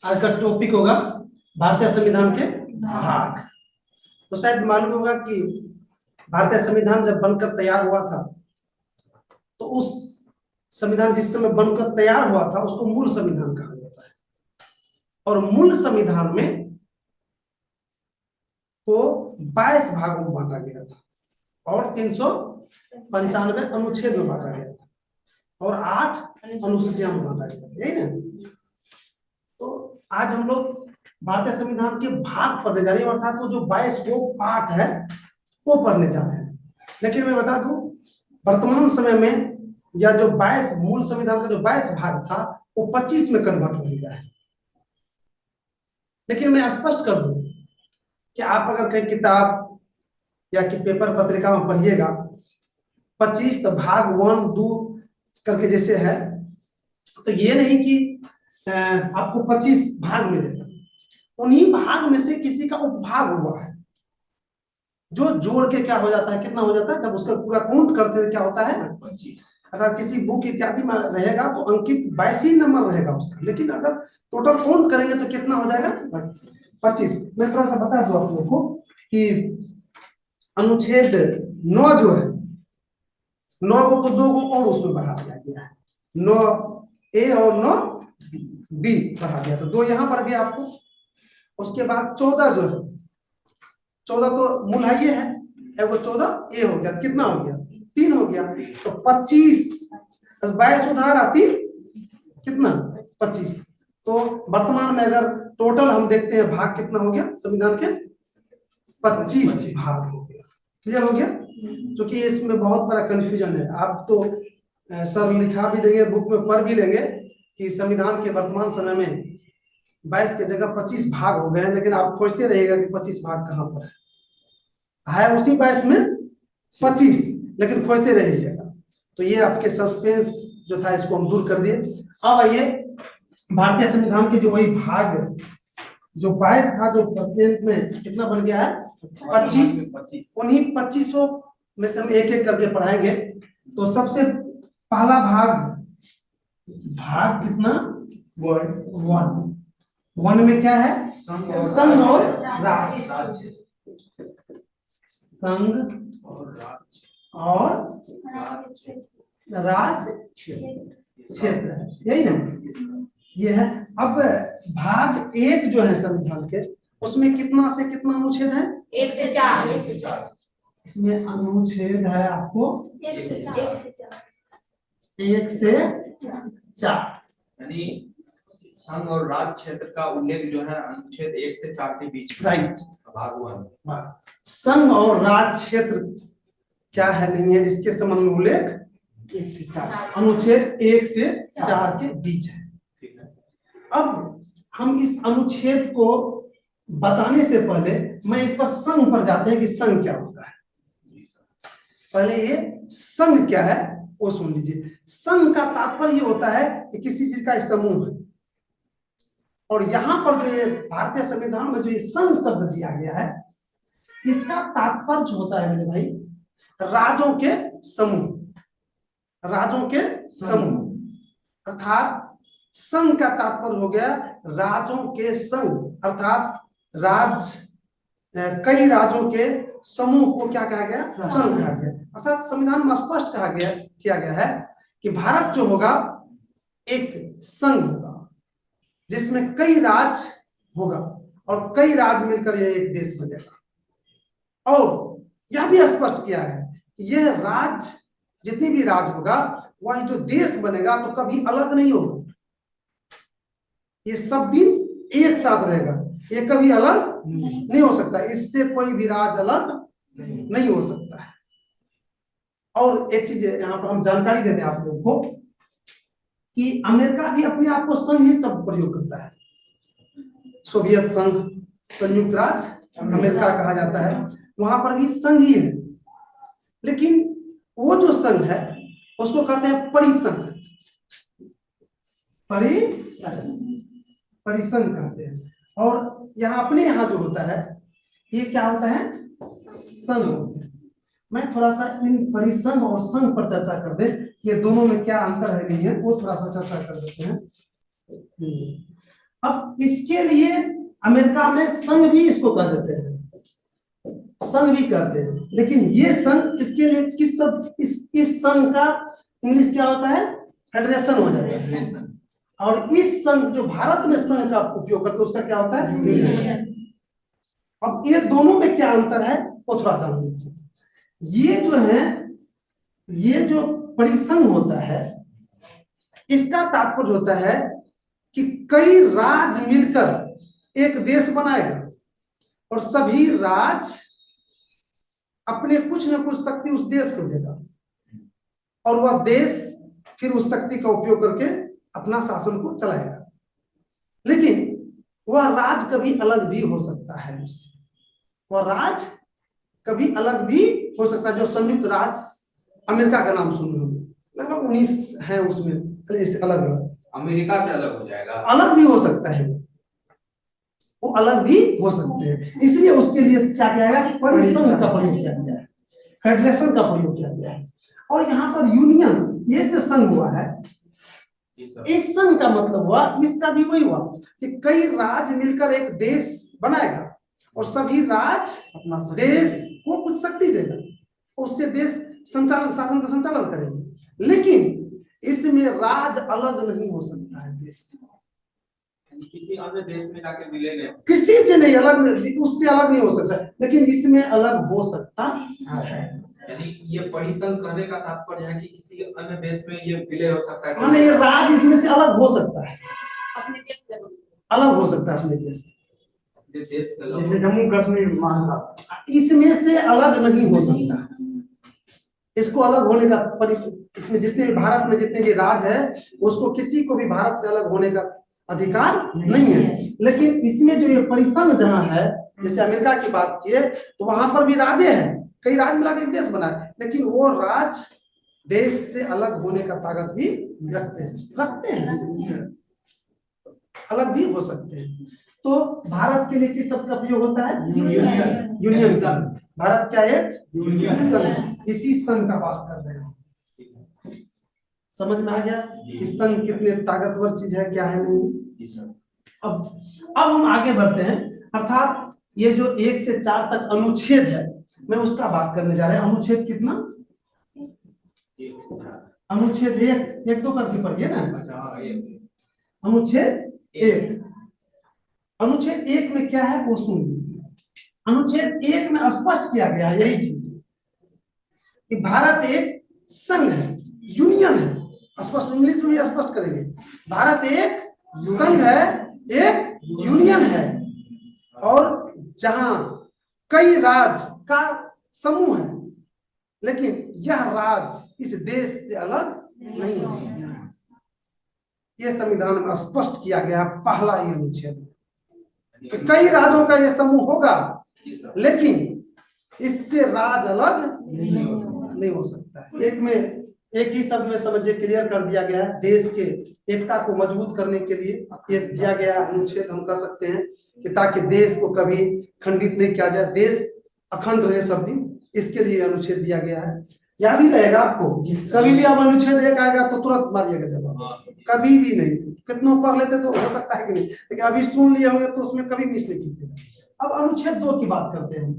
आज का टॉपिक होगा भारतीय संविधान के भाग। तो शायद मालूम होगा कि भारतीय संविधान जब बनकर तैयार हुआ था तो उस संविधान जिस समय बनकर तैयार हुआ था उसको मूल संविधान कहा जाता है। और मूल संविधान में को 22 भागों में बांटा गया था और 395 अनुच्छेद में बांटा गया था और 8 अनुसूचियां में बांटा गया था, यही ना। तो आज हम लोग भारतीय संविधान के भाग पढ़ने जा रहे हैं, अर्थात वो जो 22 को पार्ट है वो पढ़ने जा रहे हैं। लेकिन मैं बता दूं वर्तमान समय में या जो 22 मूल संविधान का जो 22 भाग था वो 25 में कन्वर्ट हो गया है। लेकिन मैं स्पष्ट कर दूं कि आप अगर कहीं किताब या कि पेपर पत्रिका में पढ़िएगा 25 तो भाग 1 2 करके जैसे है, तो ये नहीं कि आपको 25 भाग मिलेगा। उन्हीं भाग में से किसी का उपभाग हुआ है जो जोड़ के क्या हो जाता है, कितना हो जाता है, जब उसका पूरा काउंट करते हैं क्या होता है 25। अगर किसी बुक इत्यादि में रहेगा तो अंकित 22 ही नंबर रहेगा उसका, लेकिन अगर टोटल काउंट करेंगे तो कितना हो जाएगा 25। मैं थोड़ा सा बता दूं आप लोगों को कि अनुच्छेद 9 जो है 9 को 2 को और उसमें बढ़ा दिया गया है, 9A और 9B बढ़ा दिया, तो 2 यहाँ बढ़ गया आपको। उसके बाद 14 जो है 14 तो मूल है ये है, वो 14A हो गया, कितना हो गया 3 हो गया, तो 25 22 उधार 3 कितना 25। तो वर्तमान में अगर टोटल हम देखते हैं भाग कितना हो गया संविधान के 25 भाग हो गया। क्लियर हो गया? क्योंकि इसमें बहुत बड़ा कंफ्यूजन है। आप तो सर लिखा भी देंगे, बुक में पढ़ भी लेंगे कि संविधान के वर्तमान समय में 22 के जगह 25 भाग हो गए हैं, लेकिन आप खोजते रहिएगा कि 25 भाग कहाँ पर है उसी 22 में 25, लेकिन खोजते रहिएगा। तो ये आपके सस्पेंस जो था इसको हम दूर कर दिए। अब आइए भारतीय संविधान के जो वही भाग जो 22 था जो प्रेजेंट में कितना बन गया है 25। उन्हीं 25 में से हम एक एक करके पढ़ाएंगे। तो सबसे पहला भाग कितना 1 में क्या है संघ और राज्य, संघ और राज्य क्षेत्र है, यही ना ये है। अब भाग 1 जो है संविधान के उसमें कितना से कितना अनुच्छेद है 1 से 4। इसमें अनुच्छेद है आपको 1 से 4, यानी संघ और राज्य क्षेत्र का उल्लेख जो है अनुच्छेद 1 से 4 के बीच में। राइट। भाग 1 संघ और राज्य क्षेत्र क्या है नहीं है इसके संबंध में उल्लेख 1 से 4, अनुच्छेद 1 से 4 के बीच है। अब हम इस अनुच्छेद को बताने से पहले मैं इस पर संघ पर जाते हैं कि संघ क्या होता है। पहले ये संघ क्या है वो सुन लीजिए। संघ का तात्पर्य ये होता है कि किसी चीज का समूह है, और यहां पर जो ये भारतीय संविधान में जो ये संघ शब्द दिया गया है इसका तात्पर्य होता है मेरे भाई राज्यों के समूह, राज्यों के समूह। अर्थात संघ का तात्पर्य हो गया राज्यों के संघ, अर्थात कई राज्यों के समूह को क्या कहा गया संघ कहा गया। अर्थात संविधान में स्पष्ट किया गया है कि भारत जो होगा एक संघ होगा जिसमें कई राज्य होगा और कई राज्य मिलकर यह एक देश बनेगा। और यह भी स्पष्ट किया है कि यह राज्य जितनी भी राज्य होगा वह जो देश बनेगा तो कभी अलग नहीं होगा, ये सब दिन एक साथ रहेगा, ये कभी अलग नहीं हो सकता, इससे कोई भी राज्य अलग नहीं हो सकता है। और एक चीज यहाँ पर हम जानकारी देते हैं आप लोगों को कि अमेरिका भी अपने आप को संघ ही शब्द प्रयोग करता है। सोवियत संघ, संयुक्त राज्य अमेरिका कहा जाता है, वहां पर भी संघ ही है, लेकिन वो जो संघ है उसको कहते हैं परिसंघ, परिसंघ कहते हैं। और यहाँ अपने यहाँ जो होता है ये क्या होता है संघ होता है। मैं थोड़ा सा इन परिसंघ और संघ पर चर्चा कर दे कि ये दोनों में क्या अंतर है नहीं है वो थोड़ा सा चर्चा कर देते हैं। अब इसके लिए अमेरिका में संघ भी इसको कह देते हैं, संघ भी कहते हैं, लेकिन ये संघ किसके लिए, किस सब इस संघ का इंग्लिश क्या होता है, फेडरेशन हो जाता है। और इस संघ जो भारत में संघ का उपयोग करते हैं उसका क्या होता है, यूनियन। अब ये दोनों में क्या अंतर है वो थोड़ा जान लीजिए। ये जो है, ये जो परिसंघ होता है इसका तात्पर्य होता है कि कई राज्य मिलकर एक देश बनाएगा और सभी राज्य अपने कुछ न कुछ शक्ति उस देश को देगा और वह देश फिर उस शक्ति का उपयोग करके अपना शासन को चलाएगा। लेकिन वह राज्य कभी अलग भी हो सकता है उससे, वह राज्य कभी अलग भी हो सकता है। जो संयुक्त राज्य अमेरिका का नाम सुने होंगे, लगभग 19 है उसमें, अलग अलग, अमेरिका से अलग हो जाएगा, अलग भी हो सकता है, वो अलग भी हो सकते हैं। इसलिए उसके लिए क्या किया गया, परिसंघ का प्रयोग किया गया है, फेडरेशन का प्रयोग किया गया है। और यहाँ पर यूनियन, ये जो संघ हुआ है, इस संघ का मतलब हुआ, इसका भी वही हुआ कि कई राज्य मिलकर एक देश बनाएगा और सभी राज्य अपना देश को कुछ शक्ति देगा, उससे देश संचालन, शासन का संचालन करेंगे। लेकिन इसमें राज्य अलग नहीं हो सकता है देश से, किसी अन्य देश में जाके विलय नहीं, किसी से नहीं, अलग, उससे अलग नहीं हो सकता, लेकिन इसमें अलग हो सकता है। यानी ये परिसंघ कहने का तात्पर्य है कि किसी अन्य देश में ये विलय हो सकता है, माने ये राज्य इसमें से अलग हो सकता है, अपने देश से अलग हो सकता है अपने देश से, जैसे जम्मू कश्मीर मामला, इसमें से अलग नहीं हो सकता। इसको अलग होने का, इसमें जितने भी भारत में जितने भी राज्य है उसको किसी को भी भारत से अलग होने का अधिकार नहीं है। लेकिन इसमें जो ये परिसंघ जहां है, जैसे अमेरिका की बात की है तो वहां पर भी राज्य है, कई राज्य मिला के एक देश बना है, लेकिन वो राज्य देश से अलग होने का ताकत भी रखते हैं, अलग भी हो सकते हैं। तो भारत के लिए किस शब्द का प्रयोग होता है, यूनियन संघ। भारत क्या है, यूनियन संघ, इसी संघ का बात कर रहे हैं। समझ में आ गया कि संघ कितने ताकतवर चीज है, क्या है नहीं। अब हम आगे बढ़ते हैं, अर्थात ये जो 1 से 4 तक अनुच्छेद है, मैं उसका बात करने जा रहे हैं। अनुच्छेद कितना, अनुच्छेद 1-2 करके पढ़िए ना। अनुच्छेद 1, अनुच्छेद 1 में क्या है वो सुन लीजिए। अनुच्छेद 1 में स्पष्ट किया गया है यही चीज कि भारत एक संघ है, यूनियन है। स्पष्ट इंग्लिश में भी स्पष्ट करेंगे, भारत एक संघ है, एक यूनियन है, और जहां कई राज्य का समूह है, लेकिन यह राज्य इस देश से अलग नहीं हो सकता है। यह संविधान में स्पष्ट किया गया पहला ही अनुच्छेद कि कई राज्यों का यह समूह होगा, लेकिन इससे राज्य अलग नहीं हो सकता है। एक ही शब्द में समझिए, क्लियर कर दिया गया है। देश के एकता को मजबूत करने के लिए ये दिया गया अनुच्छेद, हम कह सकते हैं कि ताकि देश को कभी खंडित नहीं किया जाए, देश अखंड रहे सब दिन, इसके लिए अनुच्छेद दिया गया है। याद ही रहेगा आपको, कभी भी अब अनुच्छेद 1 आएगा तो तुरंत मारिएगा जवाब, कभी भी नहीं। कितनों पढ़ लेते तो हो सकता है कि नहीं, लेकिन अभी सुन लिए होंगे तो उसमें कभी मिस नहीं कीजिएगा। अब अनुच्छेद 2 की बात करते हैं,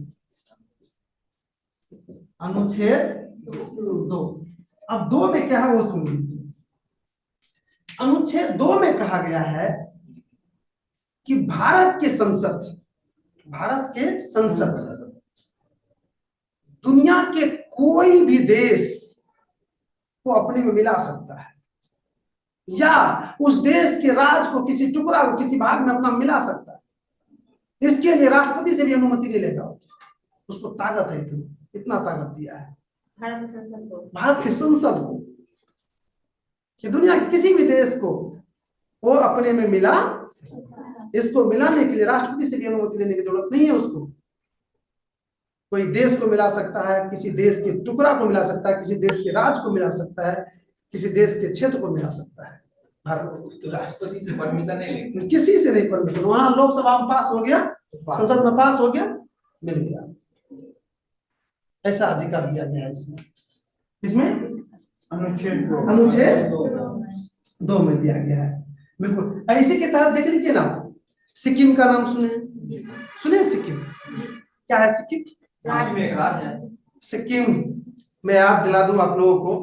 अनुच्छेद 2। अब 2 में क्या है वो सुन लीजिए। अनुच्छेद 2 में कहा गया है कि भारत के संसद दुनिया के कोई भी देश को अपने में मिला सकता है, या उस देश के राज्य को किसी टुकड़ा को किसी भाग में अपना मिला सकता है। इसके लिए राष्ट्रपति से भी अनुमति ले लेगा, उसको ताकत है, इतना ताकत दिया है भारत के संसद को कि दुनिया के किसी भी देश को वो अपने में मिला। इसको मिलाने के लिए राष्ट्रपति से भी अनुमति लेने की जरूरत नहीं है उसको। कोई देश को मिला सकता है, किसी देश के टुकड़ा को मिला सकता है, किसी देश के राज्य को मिला सकता है, किसी देश के क्षेत्र को मिला सकता है। भारत तो राष्ट्रपति से परमिशन नहीं लेंगे, किसी से नहीं परमिशन। वहां लोकसभा में पास हो गया, संसद में पास हो गया, मिल गया, ऐसा अधिकार दिया गया है इसमें अनुच्छेद 2 में दिया गया है। बिल्कुल। इसी के तहत देख लीजिए ना, सिक्किम का नाम सुने सिक्किम क्या है? सिक्किम सिक्किम एक राज्य है। सिक्किम मैं याद दिला दूं आप लोगों को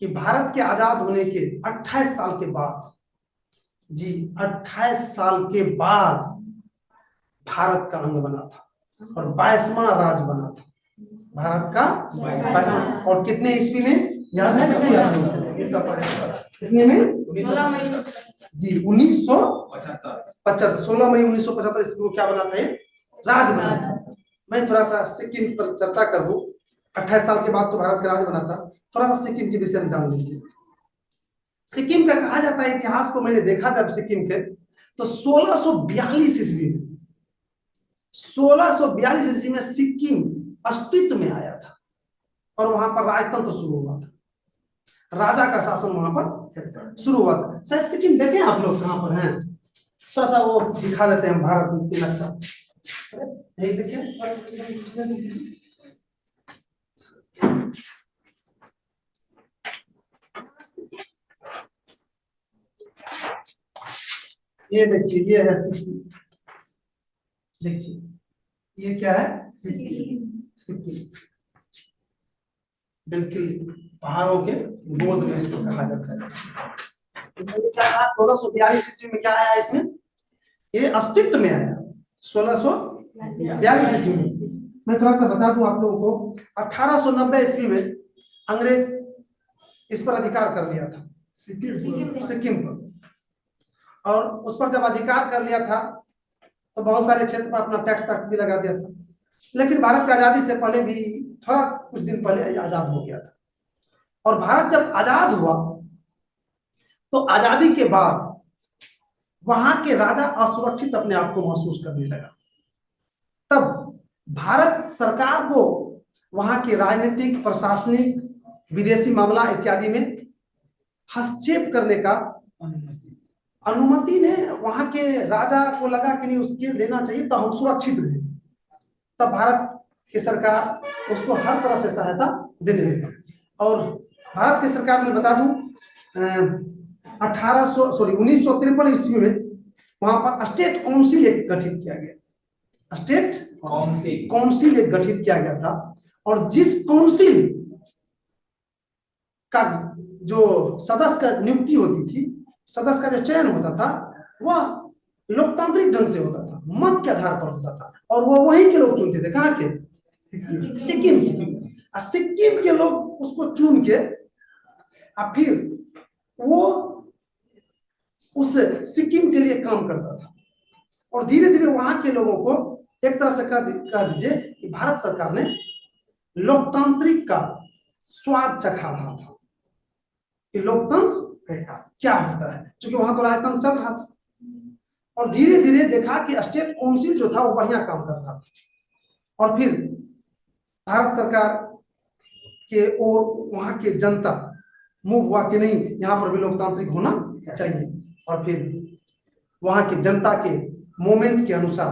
कि भारत के आजाद होने के 28 साल के बाद, जी 28 साल के बाद भारत का अंग बना था और 22वां राज्य बना था भारत का 22वां। और कितने ईस्वी में याद है? कितने में? जी 1975, 16 मई 1975 ईस्वी को क्या बना था? ये राज्य बना था। मैं थोड़ा सा सिक्किम पर चर्चा कर दूं। 28 साल के बाद तो भारत का राज्य बना था, थोड़ा सा सिक्किम के विषय में जान लीजिए। सिक्किम का कहा जाता है, इतिहास को मैंने देखा जब सिक्किम के, तो 1642 ईस्वी में 1642 ईस्वी में सिक्किम अस्तित्व में आया था और वहां पर राजतंत्र शुरू हुआ था, राजा का शासन वहां पर शुरू हुआ था। शायद सिक्किम देखें आप लोग कहां पर हैं, थोड़ा सा वो दिखा देते हैं भारत के नक्शा। यही देखिए, ये देखिए, ये है सिक्किम। देखिए ये क्या है? सिक्किम बिल्कुल पहाड़ों के गोद में इसको कहा जाता है। क्या कहा? 1642 ईस्वी में क्या आया इसमें? ये अस्तित्व में आया 1642 ईस्वी में। मैं थोड़ा सा बता दूं आप लोगों को, 1890 ईस्वी में अंग्रेज इस पर अधिकार कर लिया था, सिक्किम पर। और उस पर जब अधिकार कर लिया था तो बहुत सारे क्षेत्र पर अपना टैक्स भी लगा दिया था। लेकिन भारत की आजादी से पहले भी थोड़ा कुछ दिन पहले आजाद हो गया था। और भारत जब आजाद हुआ तो आजादी के बाद वहां के राजा असुरक्षित अपने आप को महसूस करने लगा। तब भारत सरकार को वहां के राजनीतिक, प्रशासनिक, विदेशी मामला इत्यादि में हस्तक्षेप करने का अनुमति ने वहां के राजा को लगा कि नहीं, उसके लेना चाहिए तो हम सुरक्षित रहे। तब भारत की सरकार उसको हर तरह से सहायता देने लगी। और भारत की सरकार में बता दूं 1953 ईस्वी में वहां पर स्टेट काउंसिल एक गठित किया गया, स्टेट काउंसिल एक गठित किया गया था। और जिस काउंसिल का जो सदस्य का नियुक्ति होती थी, सदस्य का जो चयन होता था, वह लोकतांत्रिक ढंग से होता था, मत के आधार पर होता था। और वो वहीं के लोग चुनते थे। कहाँ के? सिक्किम के। सिक्किम के लोग उसको चुन के फिर वो उस सिक्किम के लिए काम करता था। और धीरे धीरे वहां के लोगों को एक तरह से कह दीजिए कि भारत सरकार ने लोकतांत्रिक का स्वाद चखा रहा था कि लोकतंत्र क्या होता है, क्योंकि वहां तो राजतंत्र चल रहा था। और धीरे धीरे देखा कि स्टेट काउंसिल जो था वो बढ़िया काम कर रहा था। और फिर भारत सरकार के और वहां के जनता मूव हुआ कि नहीं, यहाँ पर भी लोकतांत्रिक होना चाहिए। और फिर वहां की जनता के मोमेंट के अनुसार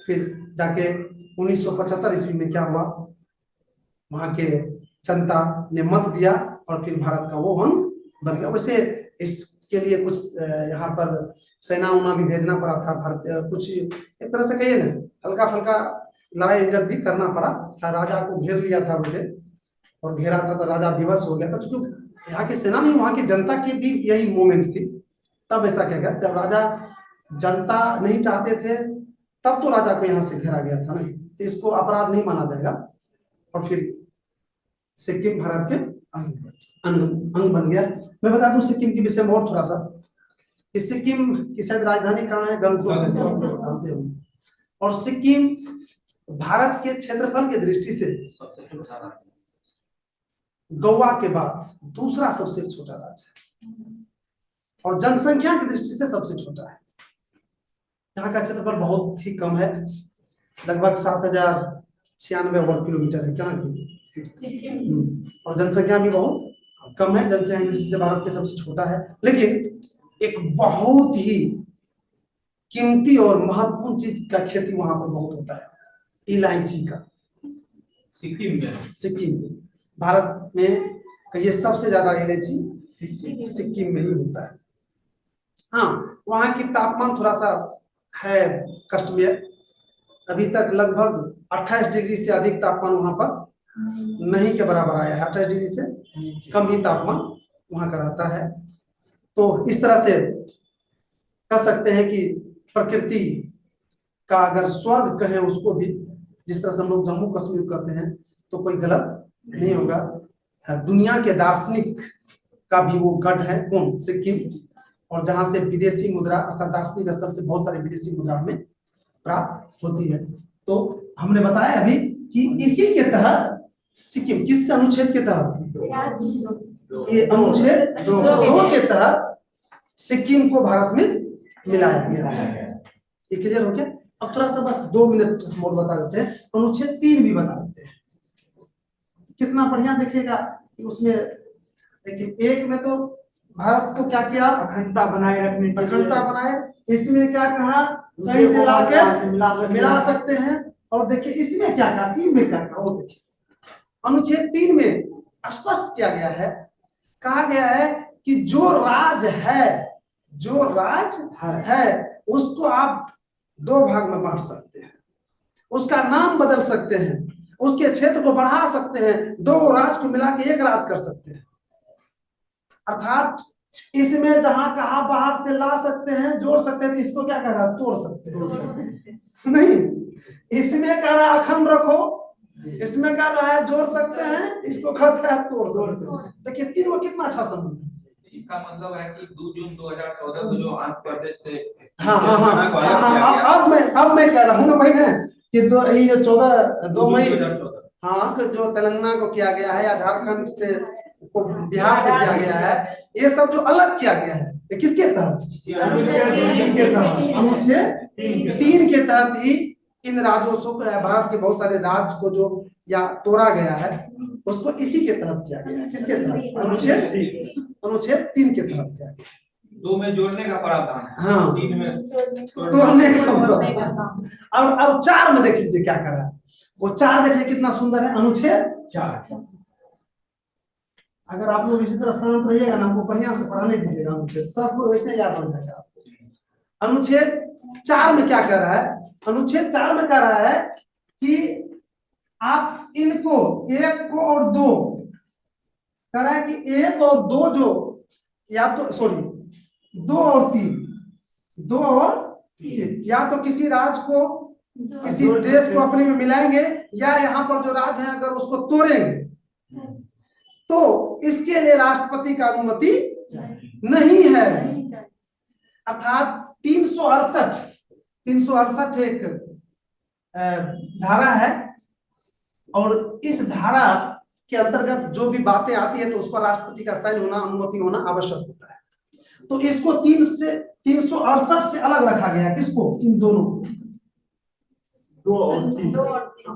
फिर जाके 1975 ईस्वी में क्या हुआ, वहां के जनता ने मत दिया और फिर भारत का वो अंग बन गया। वैसे इसके लिए कुछ यहाँ पर सेना उना भी भेजना पड़ा था, भारत कुछ एक तरह से कहिए ना, हल्का फल्का लड़ाई जब भी करना पड़ा। राजा को घेर लिया था वैसे, और घेरा था तो राजा विवश हो गया था, क्योंकि यहाँ की सेना नहीं, वहां की जनता की भी यही मूवमेंट थी। तब ऐसा क्या गया, जब राजा जनता नहीं चाहते थे तब तो राजा को यहाँ से घेरा गया था ना, तो इसको अपराध नहीं माना जाएगा। और फिर सिक्किम भारत के अंग बन गया। मैं बता दूं सिक्किम के विषय में और थोड़ा सा, कि सिक्किम की शायद राजधानी कहाँ है? गंगटोक, जानते हो। और सिक्किम भारत के क्षेत्रफल की दृष्टि से सबसे छोटा राज्य, गोवा के बाद दूसरा सबसे छोटा राज्य है, और जनसंख्या की दृष्टि से सबसे छोटा है। यहाँ का क्षेत्रफल बहुत ही कम है, लगभग 7096 वर्ग किलोमीटर है कहाँ की, और जनसंख्या भी बहुत कम है। जनसंख्या की दृष्टि से भारत के सबसे छोटा है। लेकिन एक बहुत ही कीमती और महत्वपूर्ण चीज का खेती वहां पर बहुत होता है, इलायची का। सिक्किम में भारत में कहिए सबसे ज्यादा इलायची सिक्किम में ही होता है। हाँ, वहाँ की तापमान थोड़ा सा है कष्टमय। अभी तक लगभग 28 डिग्री से अधिक तापमान वहाँ पर नहीं के बराबर आया है। 28 डिग्री से कम ही तापमान वहाँ का रहता है। तो इस तरह से कह सकते हैं कि प्रकृति का अगर स्वर्ग कहें उसको भी, जिस तरह से हम लोग जम्मू कश्मीर कहते हैं, तो कोई गलत नहीं होगा। दुनिया के दार्शनिक का भी वो गढ़ है, कौन? सिक्किम। और जहां से विदेशी मुद्रा अर्थात दार्शनिक स्तर से बहुत सारी विदेशी मुद्रा हमें प्राप्त होती है। तो हमने बताया अभी कि इसी के तहत सिक्किम किस अनुच्छेद के तहत? ये अनुच्छेद 2 के तहत सिक्किम को भारत में मिलाया गया है। ये क्लियर हो गया? अब थोड़ा सा बस 2 मिनट हम और बता देते हैं, अनुच्छेद 3 भी बता देते हैं। कितना बढ़िया देखिएगा कि उसमें देखिए, एक में तो भारत को क्या किया? अखंडता बनाए रखने, अखंडता बनाए। इसमें क्या कहा? कहीं से लाके मिला सकते हैं। और देखिए इसमें क्या कहा? 3 में क्या कहा वो देखिए। अनुच्छेद 3 में स्पष्ट किया गया है, कहा गया है कि जो राज है उसको आप 2 भाग में बांट सकते हैं, उसका नाम बदल सकते हैं, उसके क्षेत्र को बढ़ा सकते हैं, 2 राज को मिला के 1 राज कर सकते हैं। अर्थात इसमें जहां कहा बाहर से ला सकते हैं, जोड़ सकते हैं, तो इसको क्या कह रहा है? तोड़ सकते हैं। नहीं, इसमें कह रहा है अखंड रखो, इसमें कह रहा है जोड़ सकते हैं, इसको कहता है तोड़ सकते हैं। देखिए तीनों कितना अच्छा संबंध है। इसका मतलब है कि 2 जून 2014 को जो आंध्र प्रदेश से अब मैं कह रहा हूँ ना भाई ने कि ये 2 मई 2014 हाँ, जो तेलंगाना को किया गया है या झारखंड से को बिहार से किया गया है, ये सब जो अलग किया गया है, ये किसके तहत? अनुच्छेद 3 के तहत ही इन राजवंशों को, भारत के बहुत सारे राज्य को जो या तोड़ा गया है, उसको इसी के तहत किया गया है। किसके तहत? अनुच्छेद 3 के तहत किया गया। 2 में जोड़ने का प्रावधान है, हाँ, 3 में तोड़ने का प्रावधान। अब 4 में देख लीजिए क्या कर रहा है वो। 4 देखिए कितना सुंदर है, अनुच्छेद 4। अगर आप लोग इसी तरह शांत रहिएगा ना, हमको बढ़िया से पढ़ाने दीजिएगा अनुच्छेद, सबको वैसे याद हो जाएगा आपको। अनुच्छेद 4 में क्या कह रहा है? अनुच्छेद 4 में कह रहा है कि आप इनको 1 को और 2 कह रहा है कि 1 और 2 जो या तो सॉरी 2 और 3 या तो किसी राज्य को किसी देश को अपने में मिलाएंगे, या यहाँ पर जो राज्य है अगर उसको तोड़ेंगे तो इसके लिए राष्ट्रपति का अनुमति नहीं है। अर्थात 368 एक धारा है, और इस धारा के अंतर्गत जो भी बातें आती है तो उस पर राष्ट्रपति का साइन होना, अनुमति होना आवश्यक होता है। तो इसको 368 से अलग रखा गया है। किसको? इन दोनों को। 2 और 3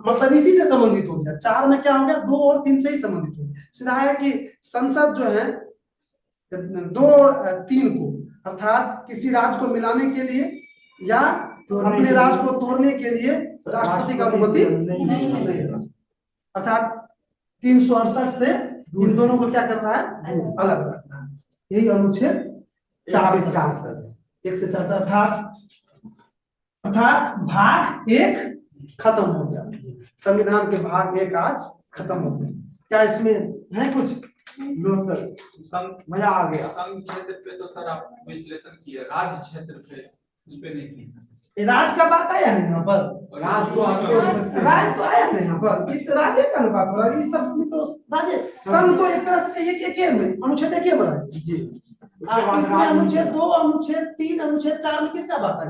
मतलब इसी से संबंधित हो गया। 4 में क्या हो गया? 2 और 3 से ही संबंधित हो गया। सीधा है कि संसद जो है 2 और 3 को, अर्थात किसी राज्य को मिलाने के लिए या अपने राज्य को तोड़ने के लिए राष्ट्रपति का अनुमति नहीं। अर्थात 368 से इन दोनों को क्या करना है? अलग रखना है। यही अनुच्छेद 4 1 से 4 अर्थात भाग 1 खत्म हो गया। संविधान के भाग 1 आज खत्म हो गए। क्या इसमें है कुछ? नो सर, मजा आ गया। संघ क्षेत्र पे तो सर आप विश्लेषण किए, राज्य क्षेत्र पे उस पे नहीं किया। राज्य का बात आया नहीं यहाँ पर? राज्य तो आया नहीं यहाँ पर। ये तो राज्य का बात हो रहा है। इस सब में तो राज्य संघ तो एक तरह से कहिए कि एक में अनुच्छेद 1 बना है जी। इसमें अनुच्छेद 2 अनुच्छेद 3 अनुच्छेद 4 में किसका बात है?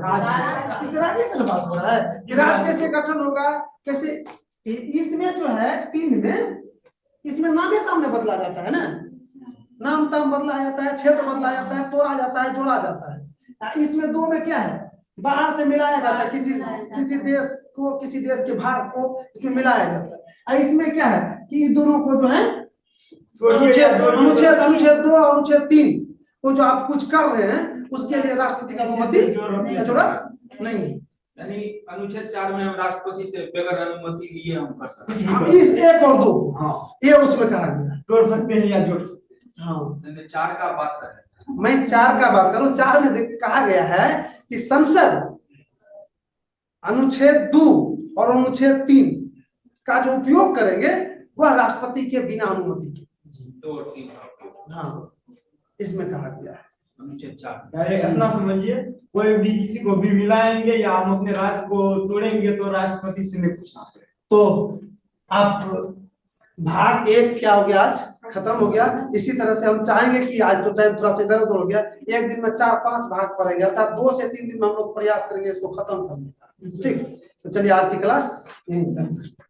किस राज्य का बात हो रहा है कि राज्य कैसे गठन होगा, कैसे? इसमें जो है 3 में, इसमें नाम ही ताम बदला जाता है ना, नाम ताम बदला जाता है, क्षेत्र बदला जाता है, तोड़ा जाता है, जोड़ा जाता है। इसमें 2 में क्या है? बाहर से मिलाया जाता है, किसी देश को, किसी देश के भाग को इसमें मिलाया जाता है। इसमें क्या है कि दोनों को जो है अनुच्छेद 2 अनुच्छेद 3 को जो आप कुछ कर रहे हैं उसके लिए राष्ट्रपति का अनुमति की जरूरत नहीं है। यानी अनुच्छेद 4 में हम राष्ट्रपति से बगैर अनुमति लिए हम कर सकते हैं। हम इस 1 और 2 ये उसमें कहा गया, तोड़ सकते हैं या जोड़ सकते हैं। हाँ मैं 4 का बात कर रहे हैं। मैं 4 का बात करूं। 4 में कहा गया है कि संसद अनुच्छेद 2 और अनुच्छेद 3 का जो उपयोग करेंगे वह राष्ट्रपति के बिना अनुमति के। 2 और 3 का उपयोग। हाँ इसमें कहा गया है। अनुच्छेद 4। डायरेक्ट इतना समझिए, कोई भी किसी को भी मिलाएंगे या हम अपने राज्य को तोड़ेंगे तो राष्ट्रपति से नहीं पूछना पड़ेगा। तो आप भाग 1 क्या हो गया, आज खत्म हो गया। इसी तरह से हम चाहेंगे कि आज तो टाइम थोड़ा सा इधर उधर हो गया, एक दिन में 4-5 भाग पढ़ेंगे, अर्थात 2 से 3 दिन में हम लोग प्रयास करेंगे इसको खत्म करने का। ठीक, तो चलिए आज की क्लास यहीं तक।